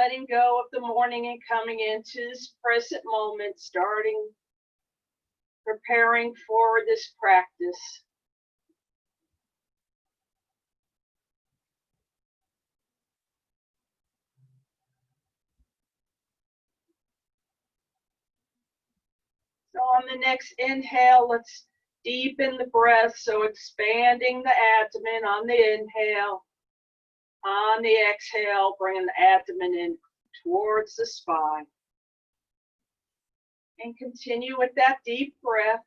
letting go of the morning and coming into this present moment, preparing for this practice. So on the next inhale, let's deepen the breath. So expanding the abdomen on the inhale. On the exhale, bringing the abdomen in towards the spine. And continue with that deep breath.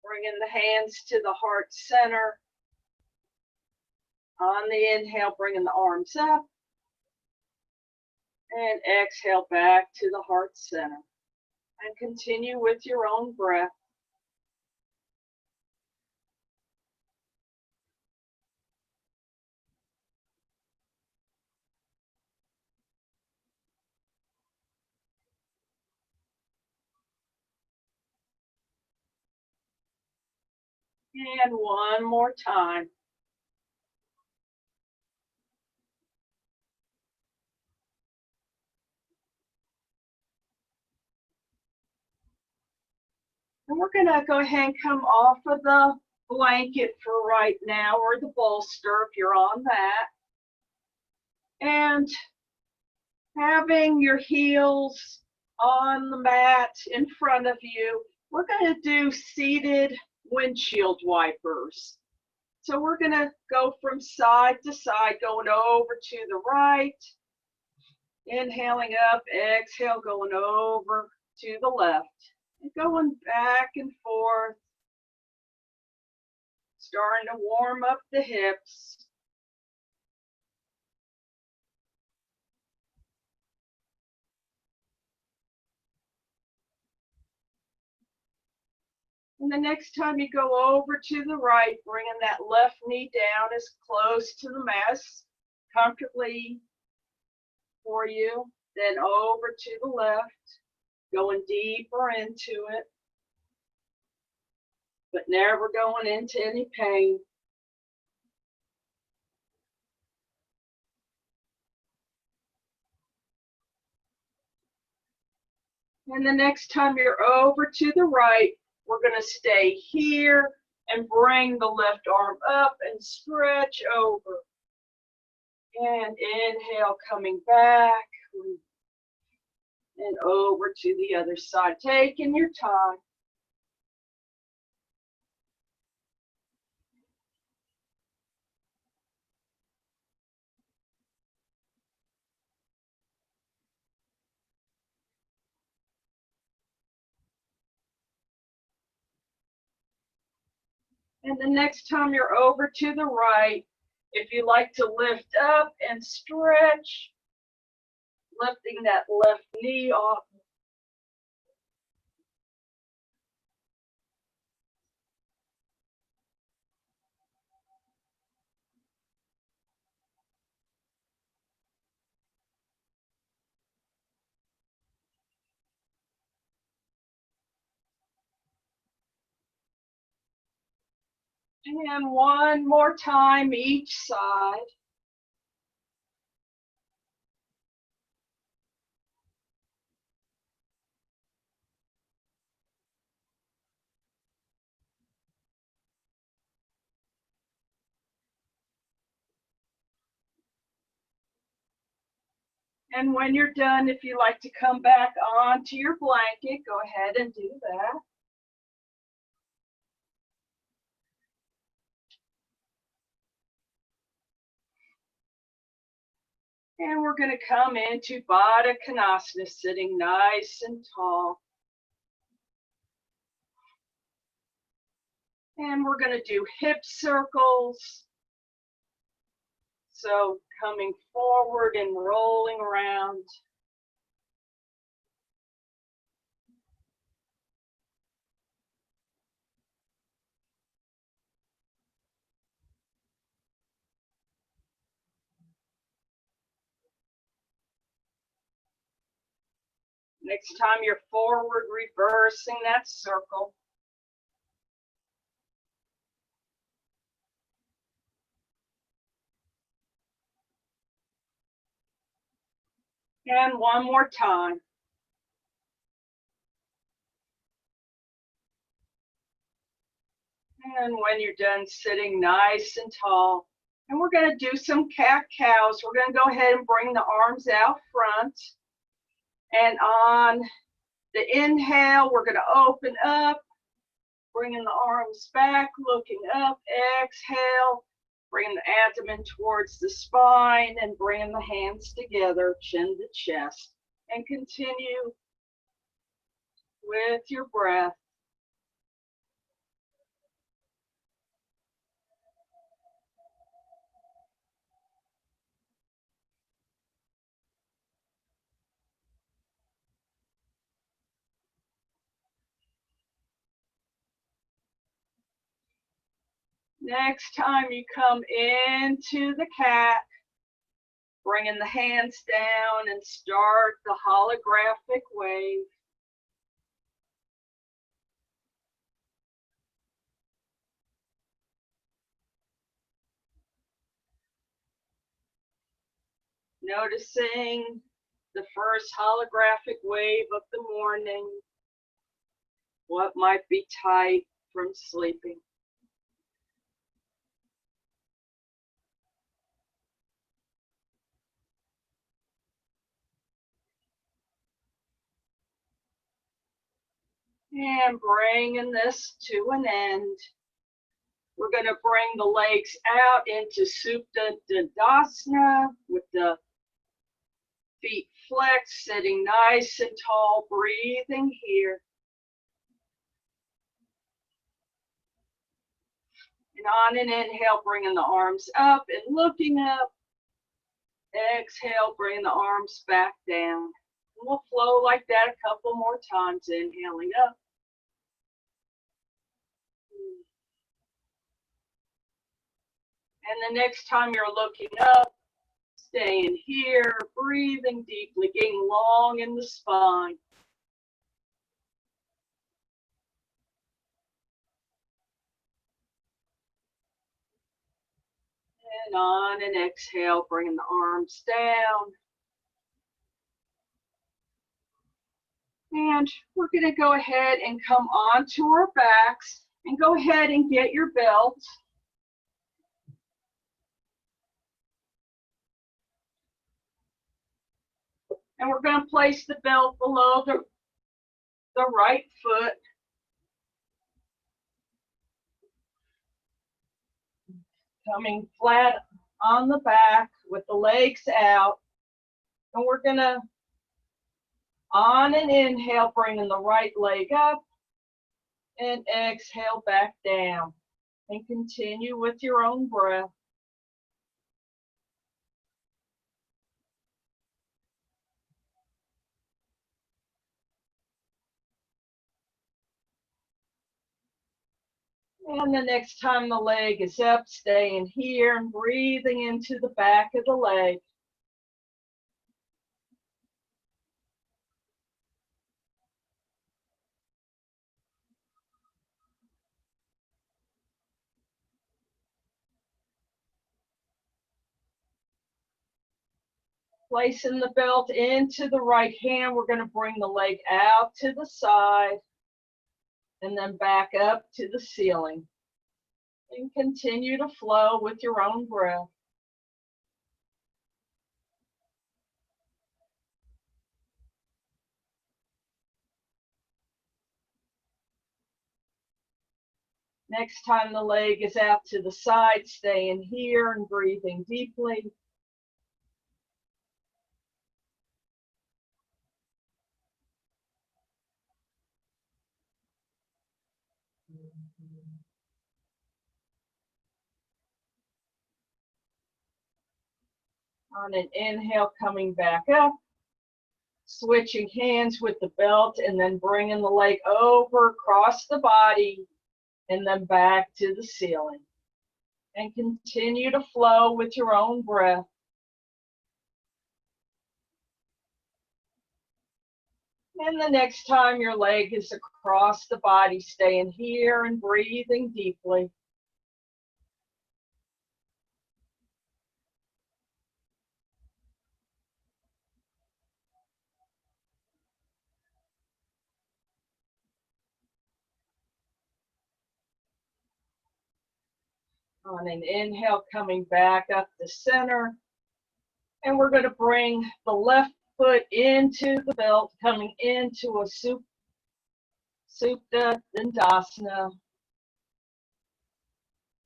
Bringing the hands to the heart center. On the inhale, bringing the arms up. And exhale back to the heart center. And continue with your own breath. And one more time. And we're going to go ahead and come off of the blanket for right now, or the bolster if you're on that. And having your heels on the mat in front of you, we're going to do seated windshield wipers. So we're going to go from side to side, going over to the right, inhaling up, exhale, going over to the left, and going back and forth, starting to warm up the hips. And the next time you go over to the right, bringing that left knee down as close to the mat as comfortably for you. Then over to the left, going deeper into it, but never going into any pain. And the next time you're over to the right, we're going to stay here and bring the left arm up and stretch over. And inhale, coming back and over to the other side, taking your time. And the next time you're over to the right, if you like to lift up and stretch, lifting that left knee off. And one more time each side. And when you're done, if you like to come back onto your blanket, go ahead and do that. And we're going to come into Baddha Konasana, sitting nice and tall. And we're going to do hip circles, So coming forward and rolling around. Next time you're forward, reversing that circle. And one more time. And when you're done sitting nice and tall, and we're going to do some cat-cows. We're going to go ahead and bring the arms out front. And on the inhale, we're going to open up, bringing the arms back, looking up. Exhale, bringing the abdomen towards the spine and bringing the hands together, chin to chest. And continue with your breath. Next time you come into the cat, bringing the hands down and start the holographic wave. Noticing the first holographic wave of the morning, what might be tight from sleeping. And bringing this to an end. We're going to bring the legs out into Supta Dandasana with the feet flexed, sitting nice and tall, breathing here. And on an inhale, bringing the arms up and looking up. Exhale, bring the arms back down. And we'll flow like that a couple more times, inhaling up. And the next time you're looking up, staying here, breathing deeply, getting long in the spine. And on an exhale, bringing the arms down. And we're going to go ahead and come onto our backs and go ahead and get your belt. And we're going to place the belt below the right foot. Coming flat on the back with the legs out. And we're going to, on an inhale, bringing the right leg up. And exhale back down. And continue with your own breath. And the next time the leg is up, staying here and breathing into the back of the leg. Placing the belt into the right hand, we're going to bring the leg out to the side and then back up to the ceiling. And continue to flow with your own breath. Next time the leg is out to the side, staying here and breathing deeply. On an inhale, coming back up, switching hands with the belt, and then bringing the leg over, across the body, and then back to the ceiling. And continue to flow with your own breath. And the next time your leg is across the body, staying here and breathing deeply. On an inhale, coming back up to center. And we're going to bring the left foot into the belt, coming into a Supta Dandasana.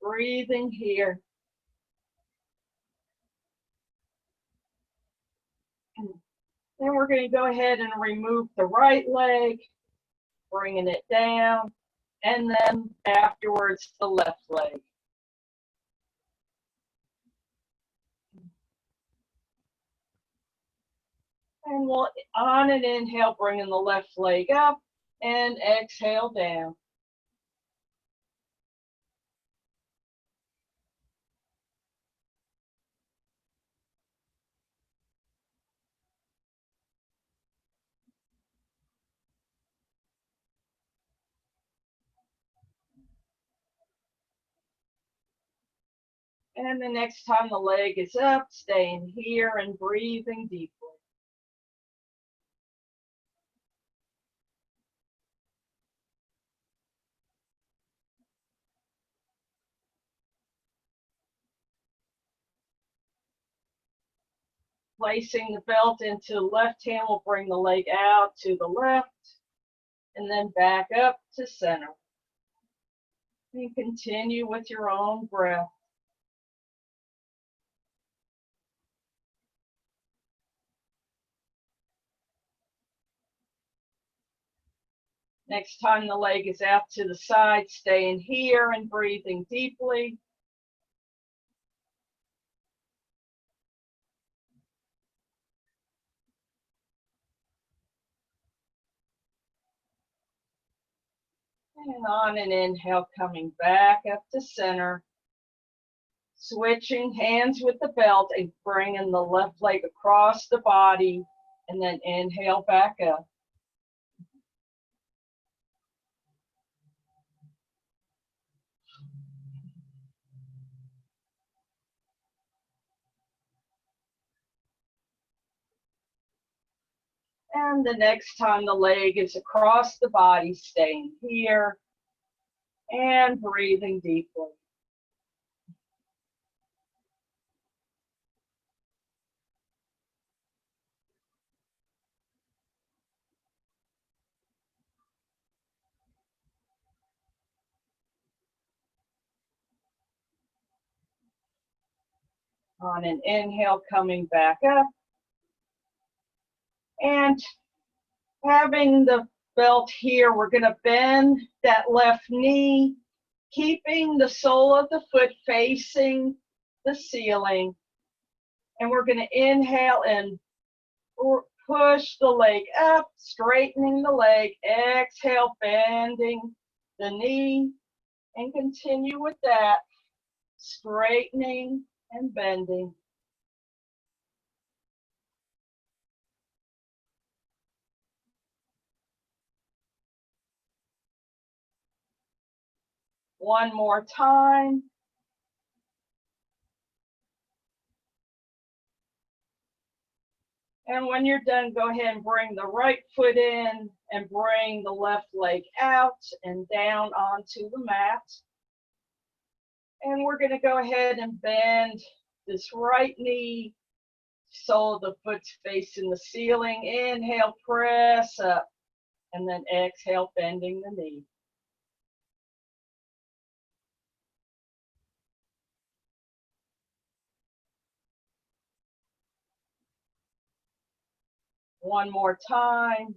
Breathing here. Then we're going to go ahead and remove the right leg, bringing it down, and then afterwards the left leg. And we'll, on an inhale, bringing the left leg up, and exhale down. And the next time the leg is up, staying here and breathing deeply. Placing the belt into the left hand, we'll bring the leg out to the left, and then back up to center. And continue with your own breath. Next time the leg is out to the side, staying here and breathing deeply. And on an inhale, coming back up to center. Switching hands with the belt and bringing the left leg across the body, and then inhale back up. And the next time the leg is across the body, staying here and breathing deeply. On an inhale, coming back up. And having the belt here, we're going to bend that left knee, keeping the sole of the foot facing the ceiling. And we're going to inhale and push the leg up, straightening the leg. Exhale, bending the knee, and continue with that, straightening and bending. One more time. And when you're done, go ahead and bring the right foot in and bring the left leg out and down onto the mat. And we're going to go ahead and bend this right knee, sole of the foot's facing the ceiling. Inhale, press up, and then exhale, bending the knee. One more time.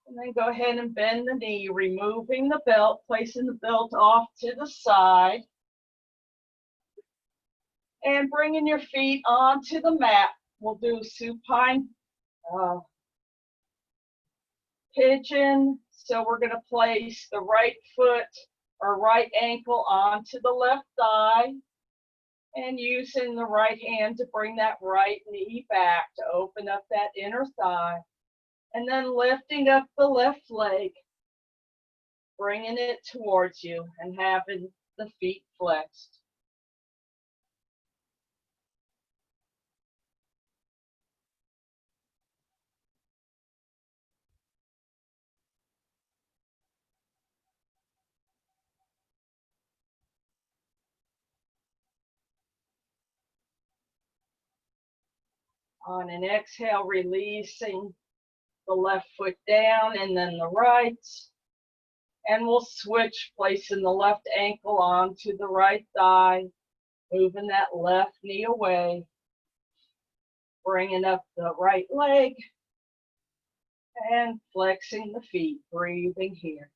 And then go ahead and bend the knee, removing the belt, placing the belt off to the side. And bringing your feet onto the mat. We'll do supine pigeon. So we're going to place the right foot or right ankle onto the left thigh and using the right hand to bring that right knee back to open up that inner thigh. And then lifting up the left leg, bringing it towards you and having the feet flexed. On an exhale, releasing the left foot down and then the right. And we'll switch, placing the left ankle onto the right thigh, moving that left knee away, bringing up the right leg, and flexing the feet, breathing here.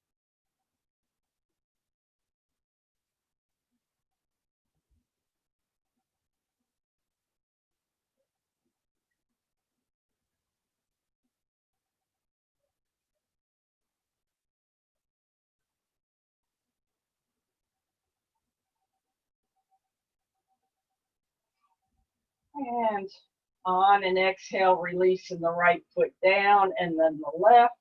And on an exhale, releasing the right foot down and then the left.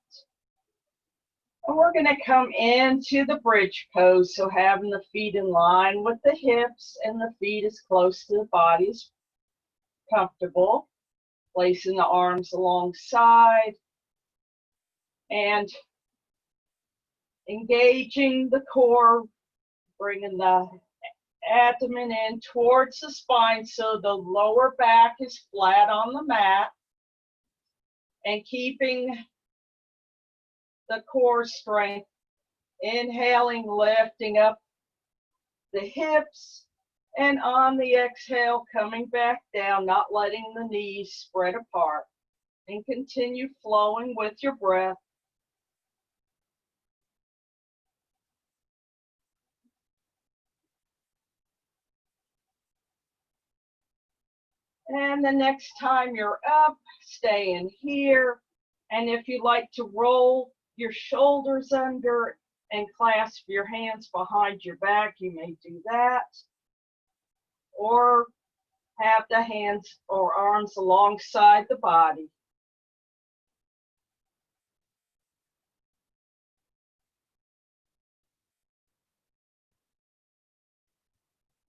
And we're going to come into the bridge pose, so having the feet in line with the hips and the feet as close to the body as comfortable. Placing the arms alongside and engaging the core, bringing the abdomen in towards the spine so the lower back is flat on the mat, and keeping the core strength. Inhaling, lifting up the hips, and on the exhale, coming back down, not letting the knees spread apart, and continue flowing with your breath. And the next time you're up, stay in here. And if you like to roll your shoulders under and clasp your hands behind your back, you may do that. Or have the hands or arms alongside the body.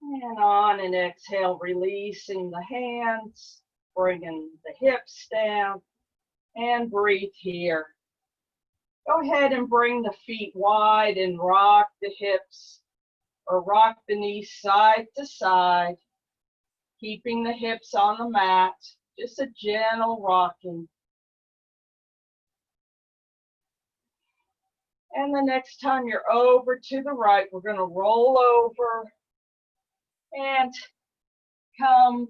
And on an exhale, releasing the hands, bringing the hips down, and breathe here. Go ahead and bring the feet wide and rock the hips or rock the knees side to side, keeping the hips on the mat, just a gentle rocking. And the next time you're over to the right, we're going to roll over and come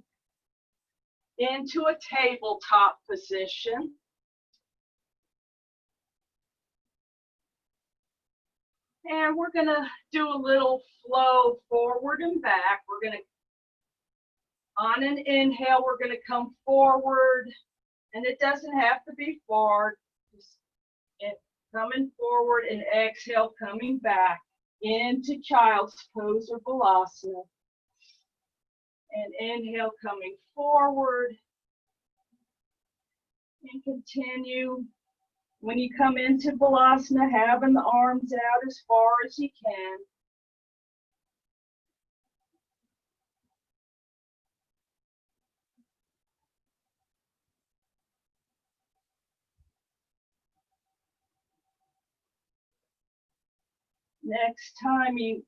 into a tabletop position. And we're going to do a little flow forward and back. We're going to, on an inhale, we're going to come forward, and it doesn't have to be forward. Just coming forward, and exhale, coming back into child's pose or balasana. And inhale, coming forward, and continue. When you come into balasana, having the arms out as far as you can. Next time you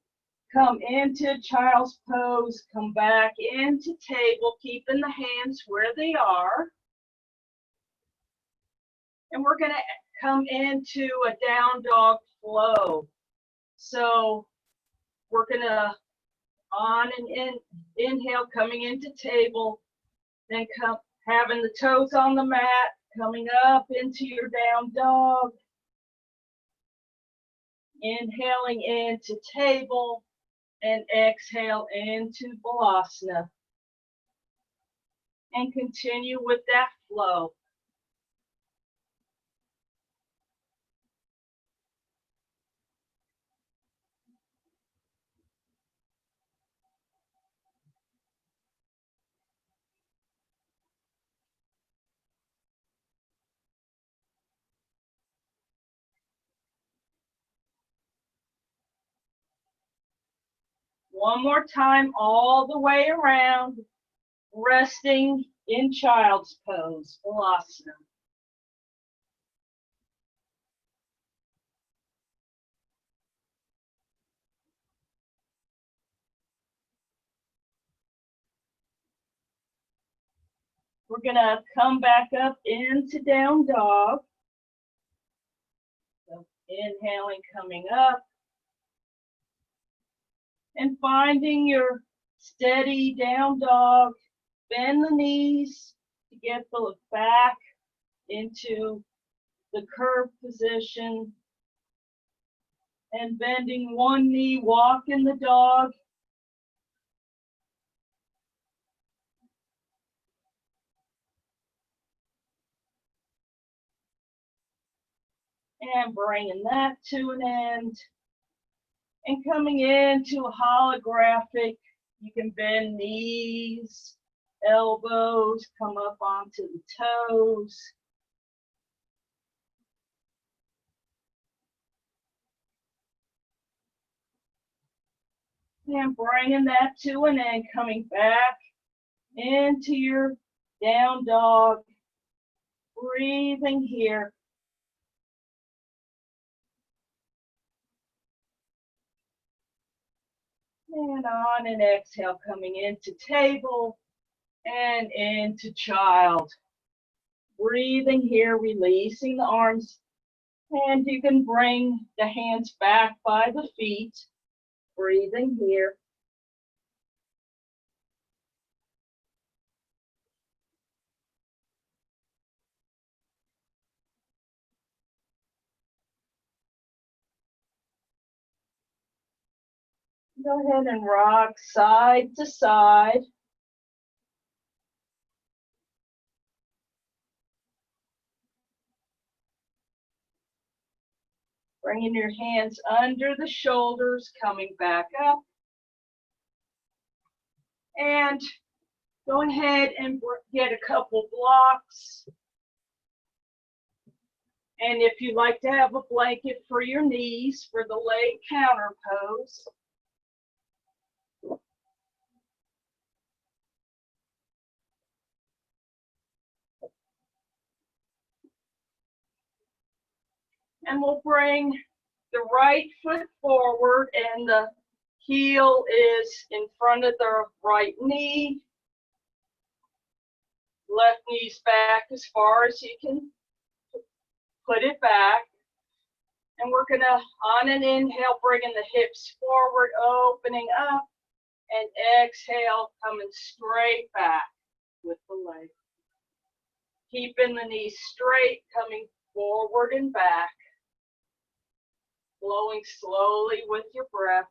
come into child's pose, come back into table, keeping the hands where they are. And we're going to come into a down dog flow. So we're going to, on and inhale, coming into table, then come having the toes on the mat, coming up into your down dog. Inhaling into table and exhale into balasana. and continue with that flow. One more time, all the way around, resting in child's pose, Balasana. We're gonna come back up into down dog. So inhaling, coming up, and finding your steady down dog. Bend the knees to get the back into the curved position. And bending one knee, walk in the dog. And bringing that to an end. And coming into a holographic, you can bend knees, elbows, come up onto the toes. And bringing that to an end, coming back into your down dog, breathing here. And on an exhale, coming into table and into child. Breathing here, releasing the arms. And you can bring the hands back by the feet. Breathing here. Go ahead and rock side to side. Bringing your hands under the shoulders, coming back up. And go ahead and get a couple blocks. And if you like to have a blanket for your knees for the leg counter pose. And we'll bring the right foot forward and the heel is in front of the right knee. Left knee's back as far as you can put it back. And we're gonna, on an inhale, bringing the hips forward, opening up, and exhale, coming straight back with the leg. Keeping the knees straight, coming forward and back. Flowing slowly with your breath.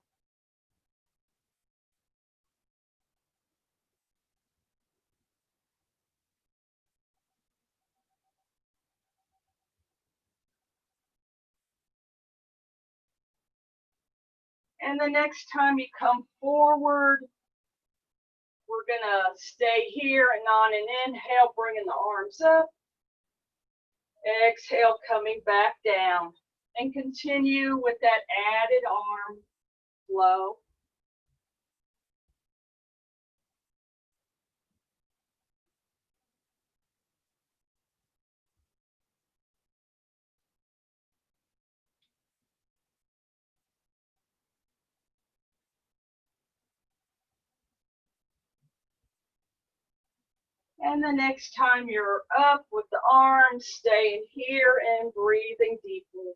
And the next time you come forward, we're gonna stay here and on an inhale, bringing the arms up. Exhale, coming back down. And continue with that added arm flow. And the next time you're up with the arms, staying here and breathing deeply.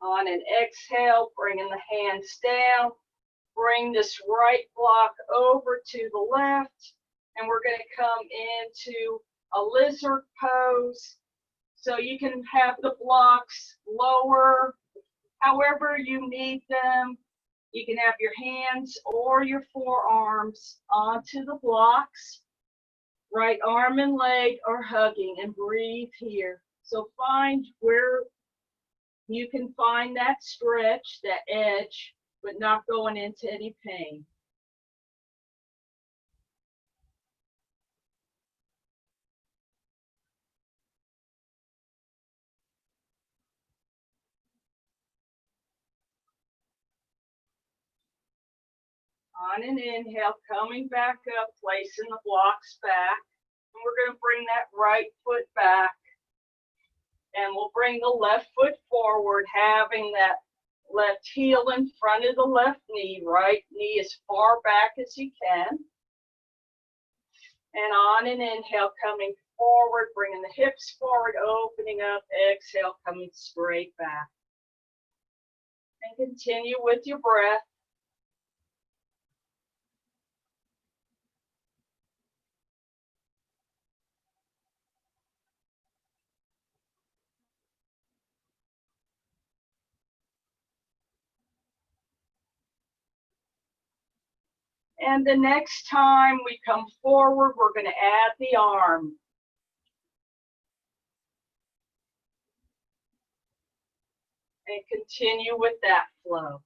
On an exhale, bringing the hands down. Bring this right block over to the left. And we're going to come into a lizard pose. So you can have the blocks lower, however you need them. You can have your hands or your forearms onto the blocks. Right arm and leg are hugging, and breathe here. So find where you can find that stretch, that edge, but not going into any pain. On an inhale, coming back up, placing the blocks back. And we're going to bring that right foot back. And we'll bring the left foot forward, having that left heel in front of the left knee, right knee as far back as you can. And on an inhale, coming forward, bringing the hips forward, opening up, exhale, coming straight back. And continue with your breath. And the next time we come forward, we're going to add the arm. And continue with that flow.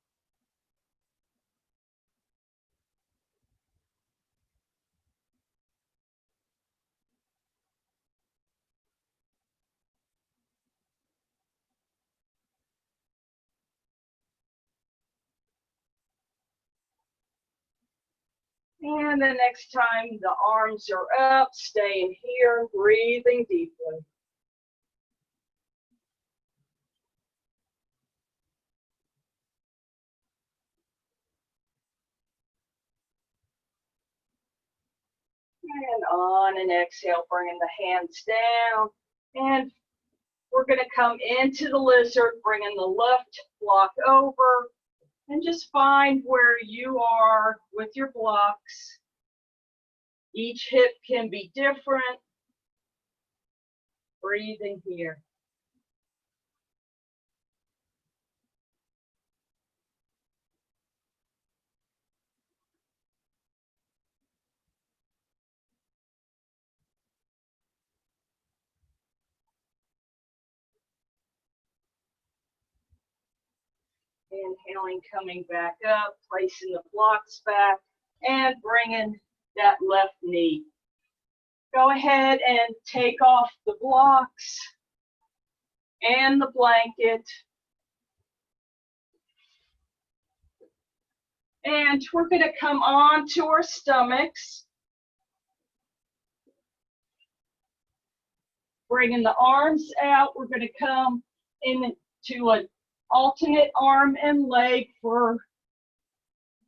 And the next time the arms are up, staying here, breathing deeply. And on an exhale, bringing the hands down. And we're going to come into the lizard, bringing the left block over. And just find where you are with your blocks. Each hip can be different. Breathing here. Inhaling, coming back up, placing the blocks back, and bringing that left knee. Go ahead and take off the blocks and the blanket. And we're going to come on to our stomachs. Bringing the arms out, we're going to come into an alternate arm and leg for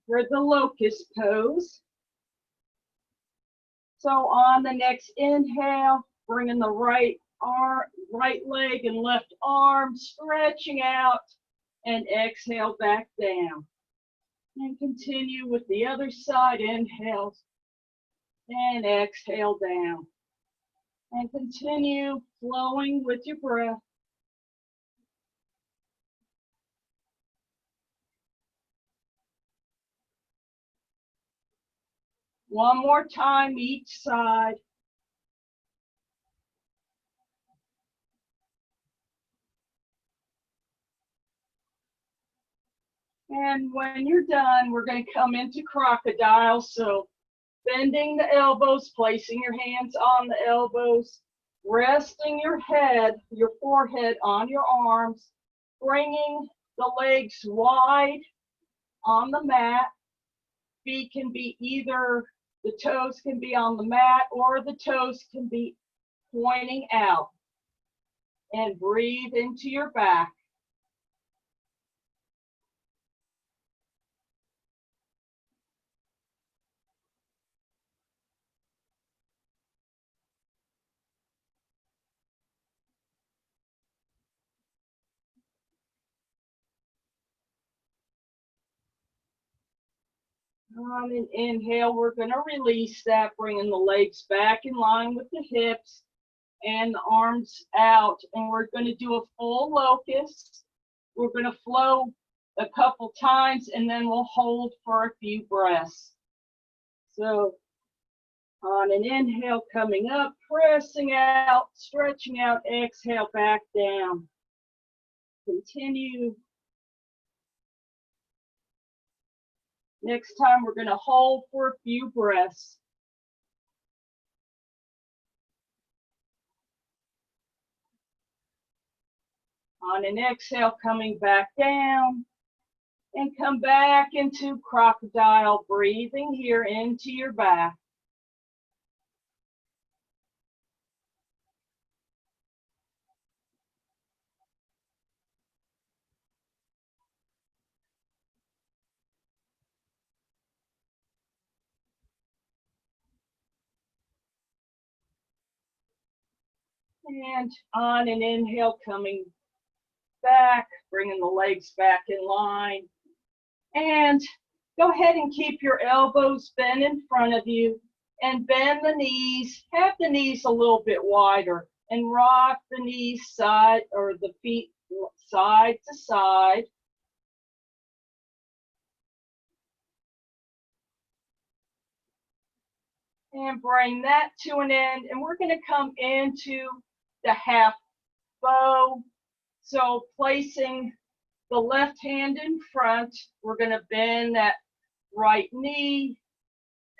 the locust pose. So on the next inhale, bringing the right leg and left arm, stretching out, and exhale back down. And continue with the other side. Inhale and exhale down. And continue flowing with your breath. One more time each side. And when you're done, we're going to come into crocodile. So bending the elbows, placing your hands on the elbows, resting your head, your forehead on your arms, bringing the legs wide on the mat. Feet can be either, the toes can be on the mat or the toes can be pointing out. And breathe into your back. On an inhale, we're going to release that, bringing the legs back in line with the hips. and the arms out. And we're going to do a full locust. We're going to flow a couple times and then we'll hold for a few breaths. So on an inhale, coming up, pressing out, stretching out, exhale, back down. Continue. Next time, we're going to hold for a few breaths. On an exhale, coming back down. And come back into crocodile, breathing here into your back. And on an inhale, coming back, bringing the legs back in line. And go ahead and keep your elbows bent in front of you and bend the knees. Have the knees a little bit wider and rock the knees side or the feet side to side. And bring that to an end. And we're going to come into the half bow. So placing the left hand in front, we're going to bend that right knee.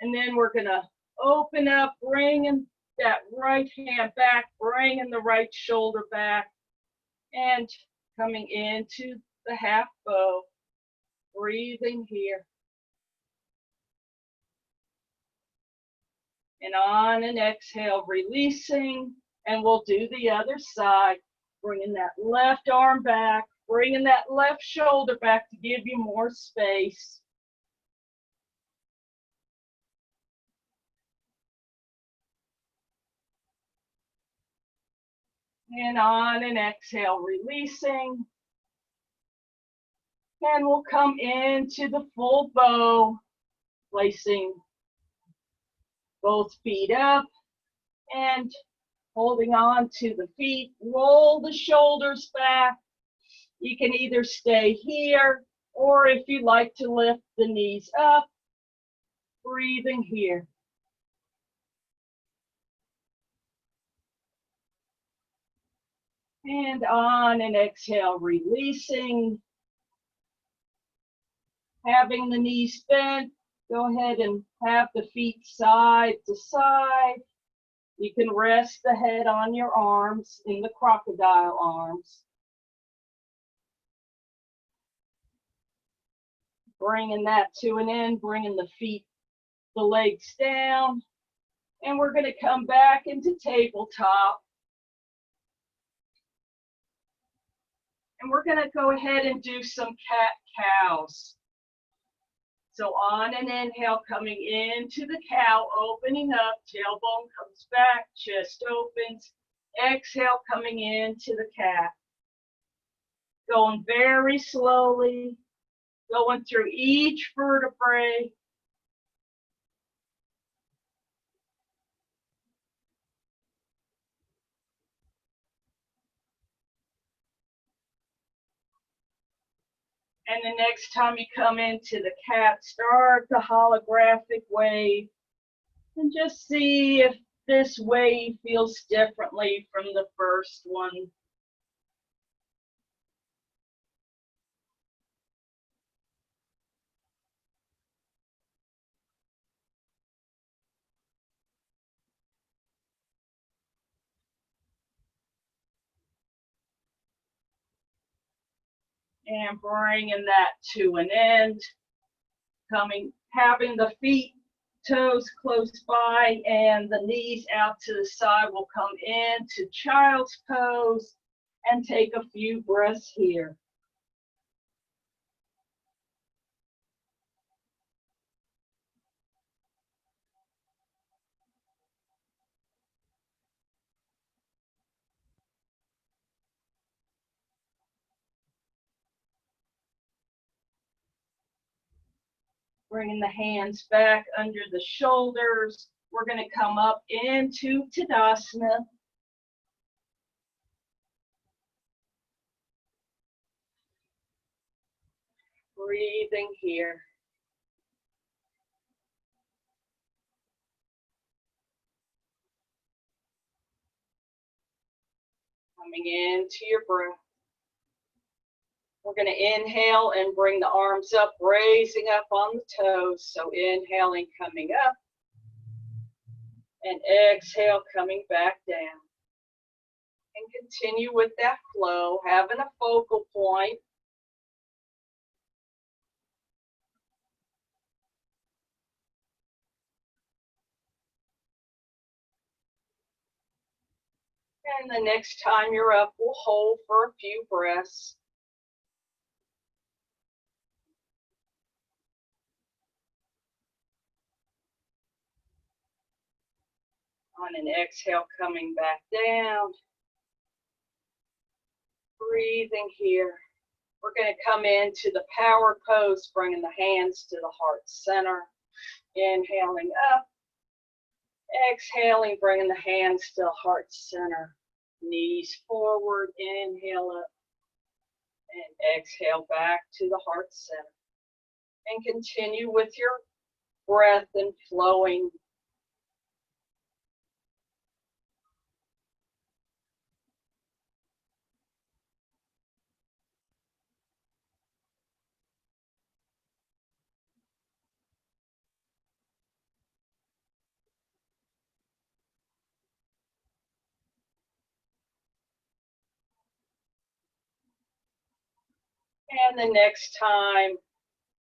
And then we're going to open up, bringing that right hand back, bringing the right shoulder back, and coming into the half bow. Breathing here. And on an exhale, releasing, and we'll do the other side. Bringing that left arm back, bringing that left shoulder back to give you more space. And on an exhale, releasing. And we'll come into the full bow, placing both feet up and holding on to the feet. Roll the shoulders back. You can either stay here, or if you like to lift the knees up, breathing here. And on an exhale, releasing. Having the knees bent, go ahead and have the feet side to side. You can rest the head on your arms in the crocodile arms. Bringing that to an end, bringing the feet, the legs down. And we're going to come back into tabletop. And we're going to go ahead and do some cat-cows. So on an inhale, coming into the cow, opening up, tailbone comes back, chest opens. Exhale, coming into the cat. Going very slowly, going through each vertebrae. And the next time you come into the cat, start the holographic wave and just see if this wave feels differently from the first one. And bringing that to an end. Having the feet, toes close by and the knees out to the side. We'll come into child's pose and take a few breaths here. Bringing the hands back under the shoulders. We're going to come up into Tadasana. Breathing here. Coming into your breath. We're going to inhale and bring the arms up, raising up on the toes. So inhaling, coming up. And exhale, coming back down. And continue with that flow, having a focal point. And the next time you're up, we'll hold for a few breaths. On an exhale, coming back down. Breathing here. We're going to come into the power pose, bringing the hands to the heart center. Inhaling up. Exhaling, bringing the hands to the heart center. Knees forward, inhale up. And exhale back to the heart center. And continue with your breath and flowing. And the next time,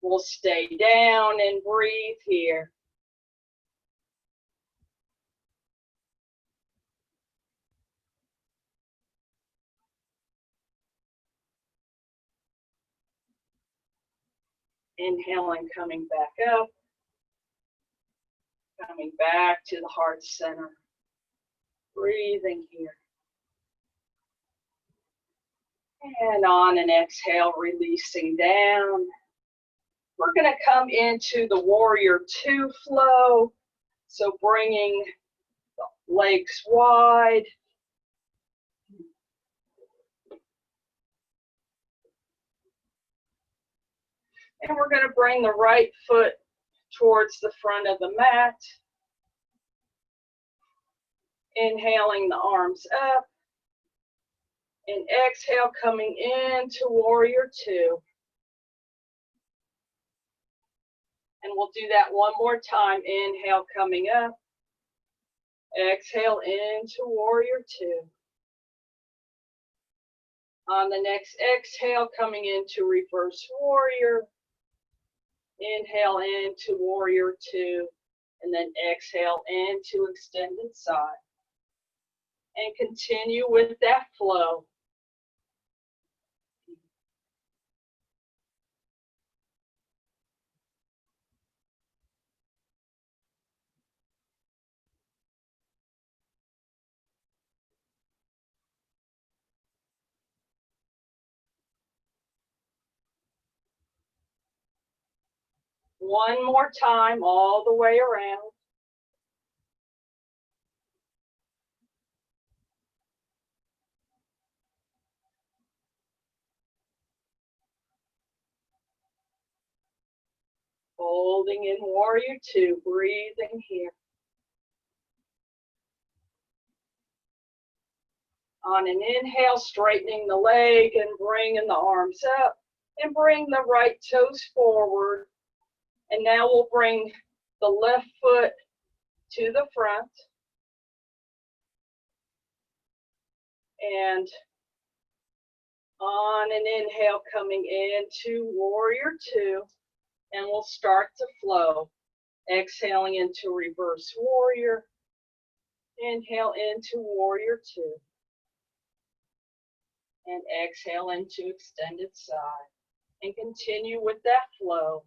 we'll stay down and breathe here. Inhaling, coming back up. Coming back to the heart center. Breathing here. And on an exhale, releasing down. We're going to come into the warrior two flow. So bringing the legs wide. And we're going to bring the right foot towards the front of the mat. Inhaling the arms up. And exhale, coming into warrior two. And we'll do that one more time. Inhale, coming up. Exhale into warrior two. On the next exhale, coming into reverse warrior. Inhale into warrior two. And then exhale into extended side. And continue with that flow. One more time, all the way around. Holding in warrior two, breathing here. On an inhale, straightening the leg and bringing the arms up. And bring the right toes forward. And now we'll bring the left foot to the front. And on an inhale, coming into warrior two. And we'll start to flow. Exhaling into reverse warrior. Inhale into warrior two. And exhale into extended side. And continue with that flow.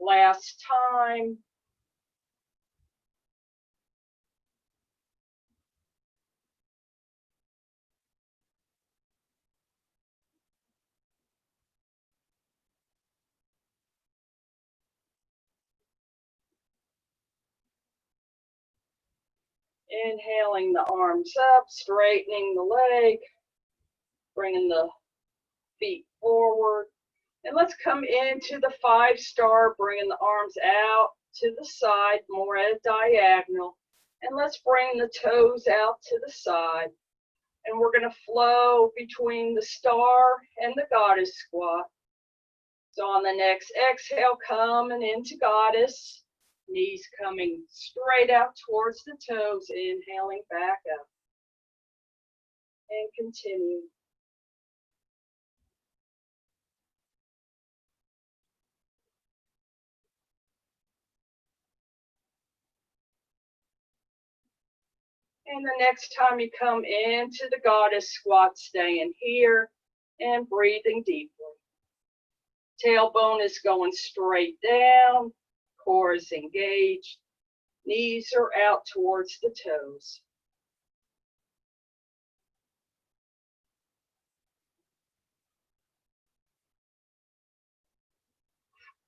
Last time. Inhaling the arms up, straightening the leg, bringing the feet forward. And let's come into the 5-star, bringing the arms out to the side, more at a diagonal. And let's bring the toes out to the side. And we're going to flow between the star and the goddess squat. So on the next exhale, coming into goddess, knees coming straight out towards the toes, inhaling back up. And continue. And the next time you come into the goddess squat, staying here and breathing deeply. Tailbone is going straight down, core is engaged, knees are out towards the toes.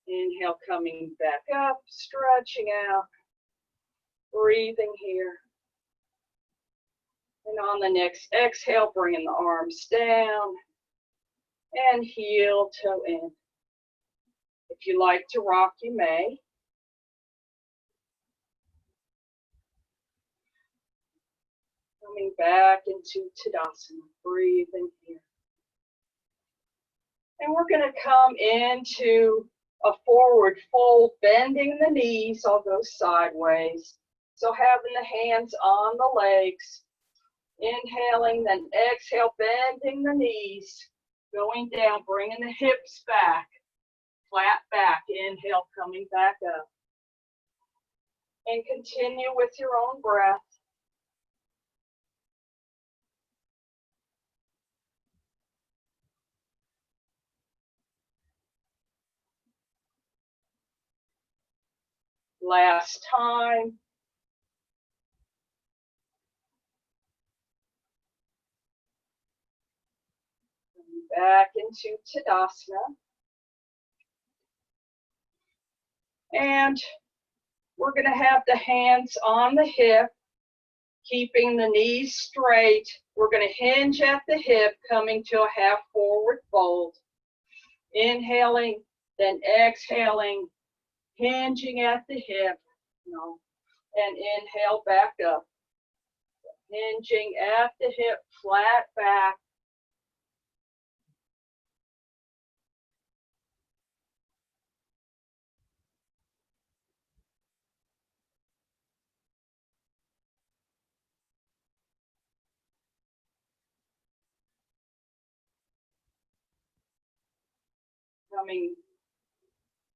Inhale, coming back up, stretching out, breathing here. And on the next exhale, bringing the arms down and heel toe in. If you like to rock, you may. Coming back into Tadasana, breathing here. And we're going to come into a forward fold, bending the knees. I'll go sideways. So having the hands on the legs. Inhaling, then exhale, bending the knees. Going down, bringing the hips back. Flat back. Inhale, coming back up. And continue with your own breath. Last time. Back into Tadasana. And we're going to have the hands on the hip, keeping the knees straight. We're going to hinge at the hip, coming to a half forward fold. Inhaling, then exhaling, hinging at the hip. And inhale back up. Hinging at the hip, flat back.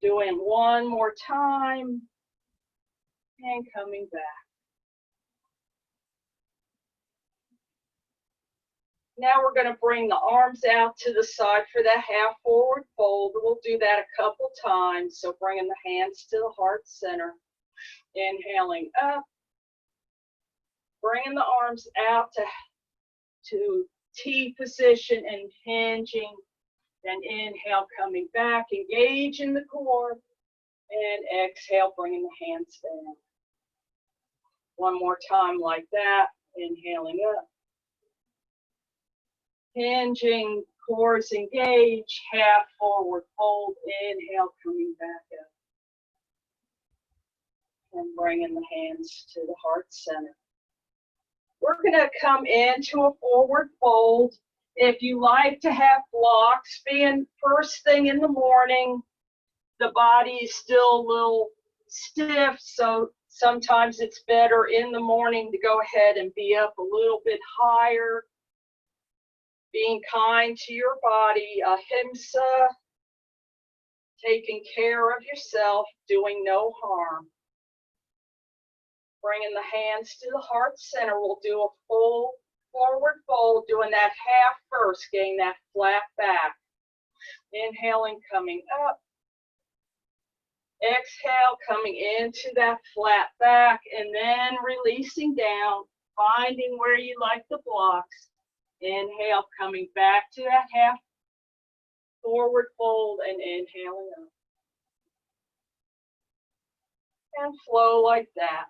Doing one more time and coming back. Now we're going to bring the arms out to the side for that half forward fold. We'll do that a couple times. So bringing the hands to the heart center. Inhaling up. Bringing the arms out to T position and hinging. Then inhale, coming back, engage in the core. And exhale, bringing the hands down. One more time like that. Inhaling up. Hinging, cores engage, half forward fold, inhale, coming back up. And bringing the hands to the heart center. We're going to come into a forward fold. If you like to have blocks, being first thing in the morning, the body is still a little stiff, so sometimes it's better in the morning to go ahead and be up a little bit higher. Being kind to your body, ahimsa, taking care of yourself, doing no harm. Bringing the hands to the heart center, we'll do a full forward fold, doing that half first, getting that flat back. Inhaling, coming up. Exhale, coming into that flat back, and then releasing down, finding where you like the blocks. Inhale, coming back to that half forward fold and inhaling up. And flow like that.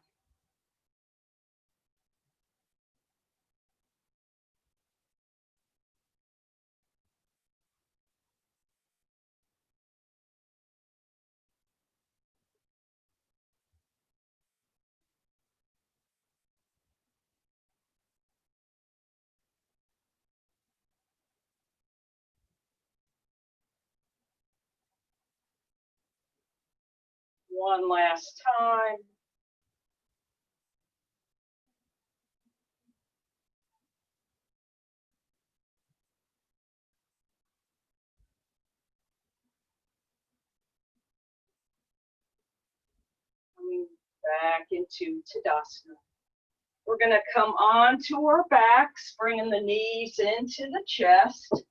One last time. Coming back into Tadasana. We're going to come onto our backs, bringing the knees into the chest.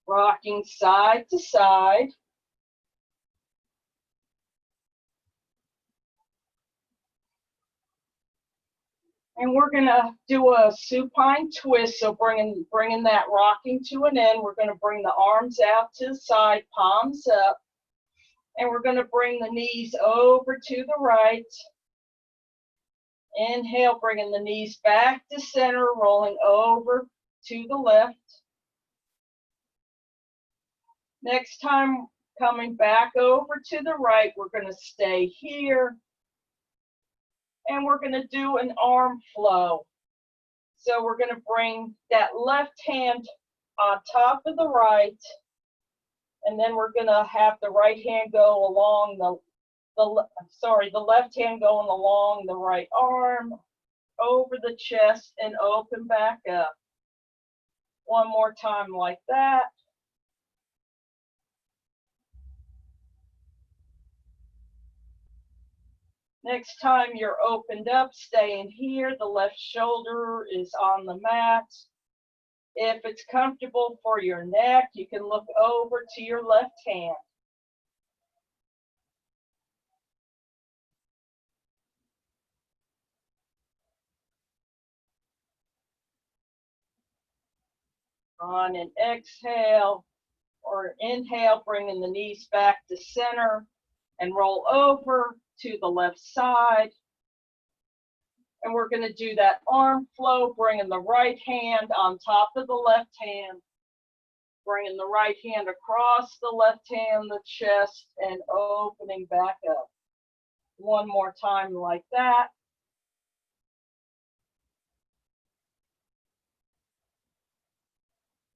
Rocking side to side. And we're going to do a supine twist. So bringing that rocking to an end. We're going to bring the arms out to the side, palms up. And we're going to bring the knees over to the right. Inhale, bringing the knees back to center, rolling over to the left. Next time, coming back over to the right, we're going to stay here. And we're going to do an arm flow. So we're going to bring that left hand on top of the right. And then we're going to have the right hand go along the left hand going along the right arm, over the chest, and open back up. One more time like that. Next time you're opened up, staying here. The left shoulder is on the mat. If it's comfortable for your neck, you can look over to your left hand. On an exhale or inhale, bringing the knees back to center and roll over to the left side. And we're going to do that arm flow, bringing the right hand on top of the left hand, bringing the right hand across the left hand, the chest, and opening back up. One more time like that.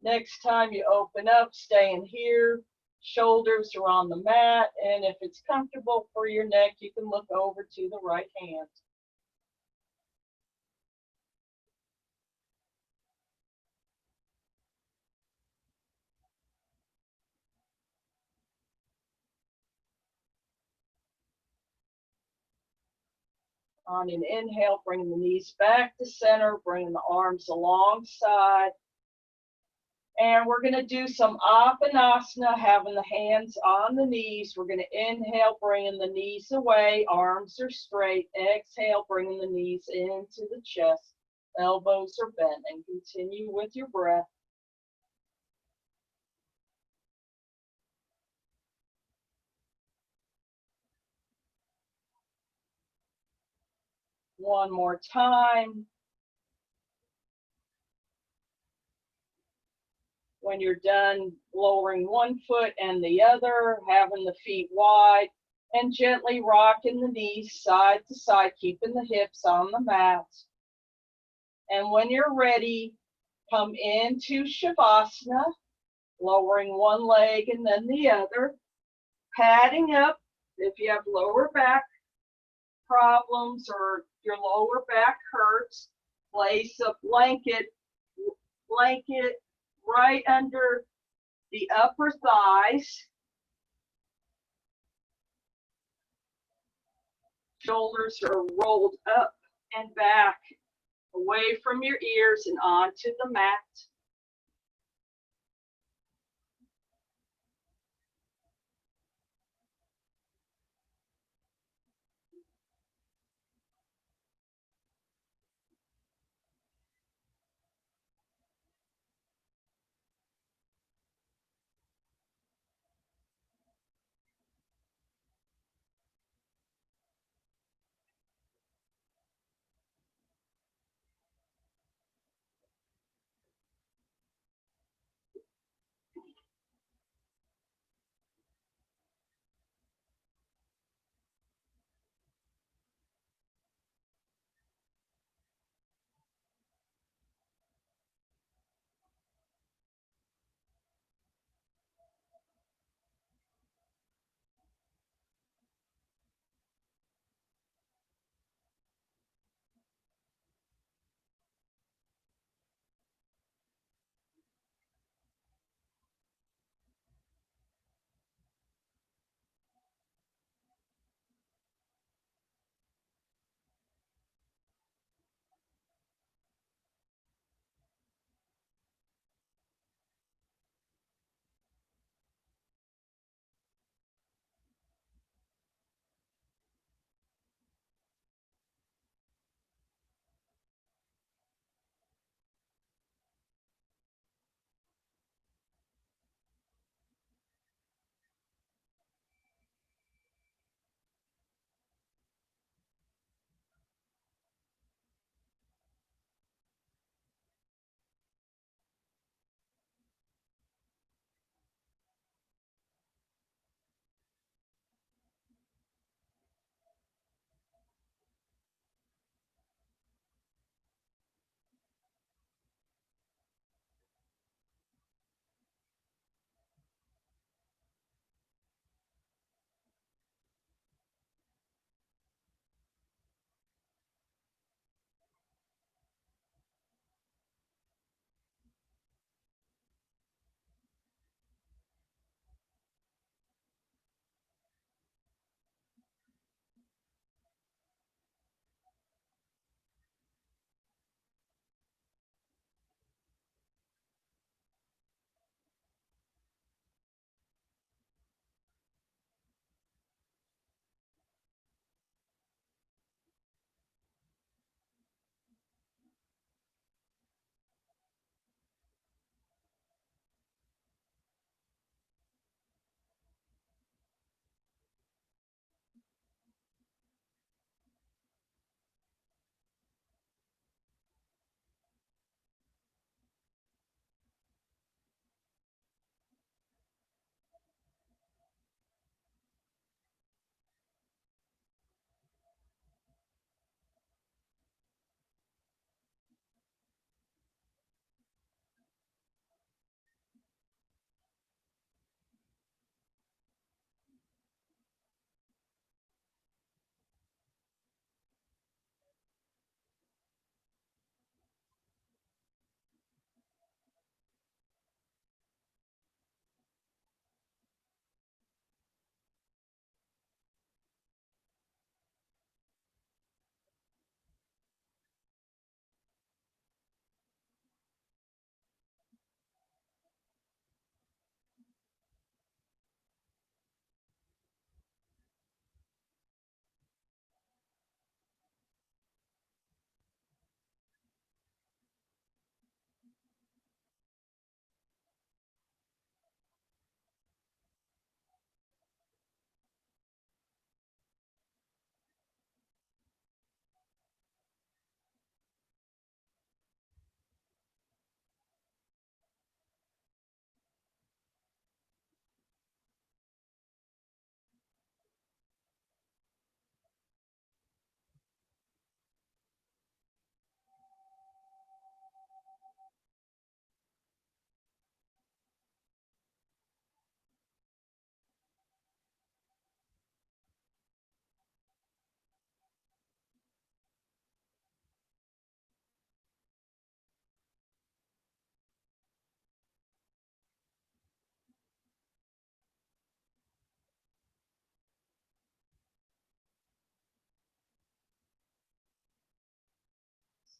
Next time you open up, staying here, shoulders are on the mat, and if it's comfortable for your neck, you can look over to the right hand. On an inhale, bringing the knees back to center, bringing the arms alongside. And we're going to do some Apanasana, having the hands on the knees. We're going to inhale, bringing the knees away, arms are straight. Exhale, bringing the knees into the chest, elbows are bent, and continue with your breath. One more time. When you're done, lowering one foot and the other, having the feet wide, and gently rocking the knees side to side, keeping the hips on the mat. And when you're ready, come into Shavasana, lowering one leg and then the other, padding up. If you have lower back problems or your lower back hurts, place a blanket right under the upper thighs. Shoulders are rolled up and back, away from your ears and onto the mat.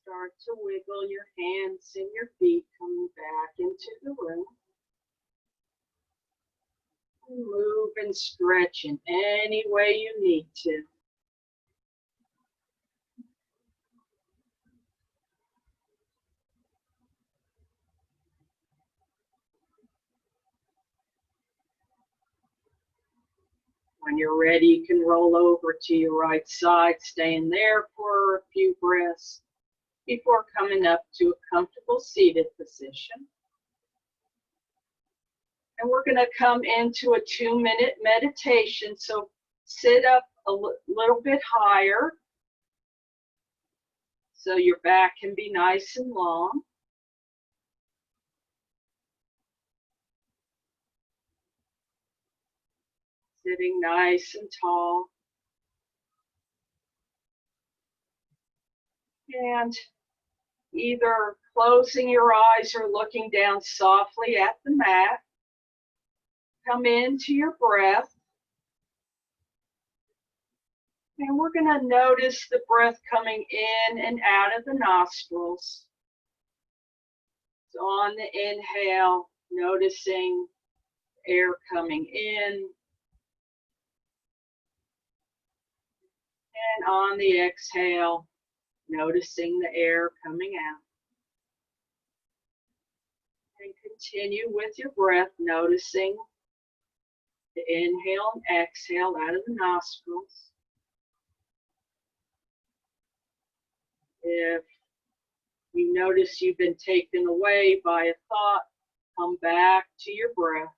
Start to wiggle your hands and your feet coming back into the room. Move and stretch in any way you need to. When you're ready, you can roll over to your right side, staying there for a few breaths before coming up to a comfortable seated position. And we're going to come into a 2-minute meditation. So sit up a little bit higher so your back can be nice and long. Sitting nice and tall. And either closing your eyes or looking down softly at the mat. Come into your breath. And we're going to notice the breath coming in and out of the nostrils. So on the inhale, noticing air coming in. And on the exhale, noticing the air coming out. And continue with your breath, noticing the inhale and exhale out of the nostrils. If you notice you've been taken away by a thought, come back to your breath.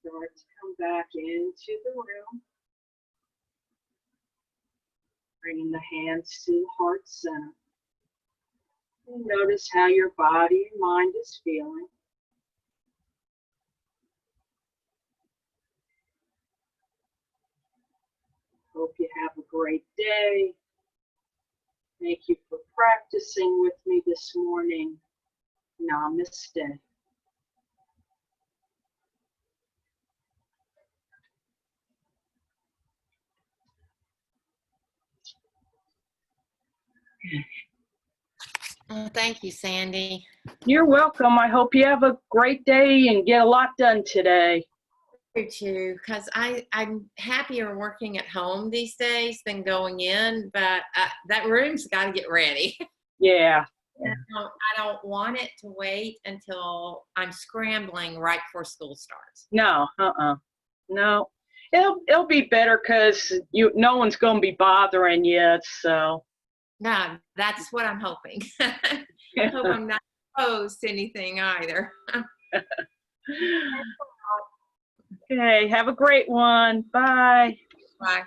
Start to come back into the room. Bringing the hands to the heart center. And notice how your body and mind is feeling. Hope you have a great day. Thank you for practicing with me this morning. Namaste. Thank you, Sandy. You're welcome. I hope you have a great day and get a lot done today. You too, because I'm happier working at home these days than going in, but that room's got to get ready. Yeah. I don't want it to wait until I'm scrambling right before school starts. No, no. It'll be better because no one's gonna be bothering you. So No, that's what I'm hoping. I hope I'm not exposed to anything either. okay, have a great one. Bye. Bye.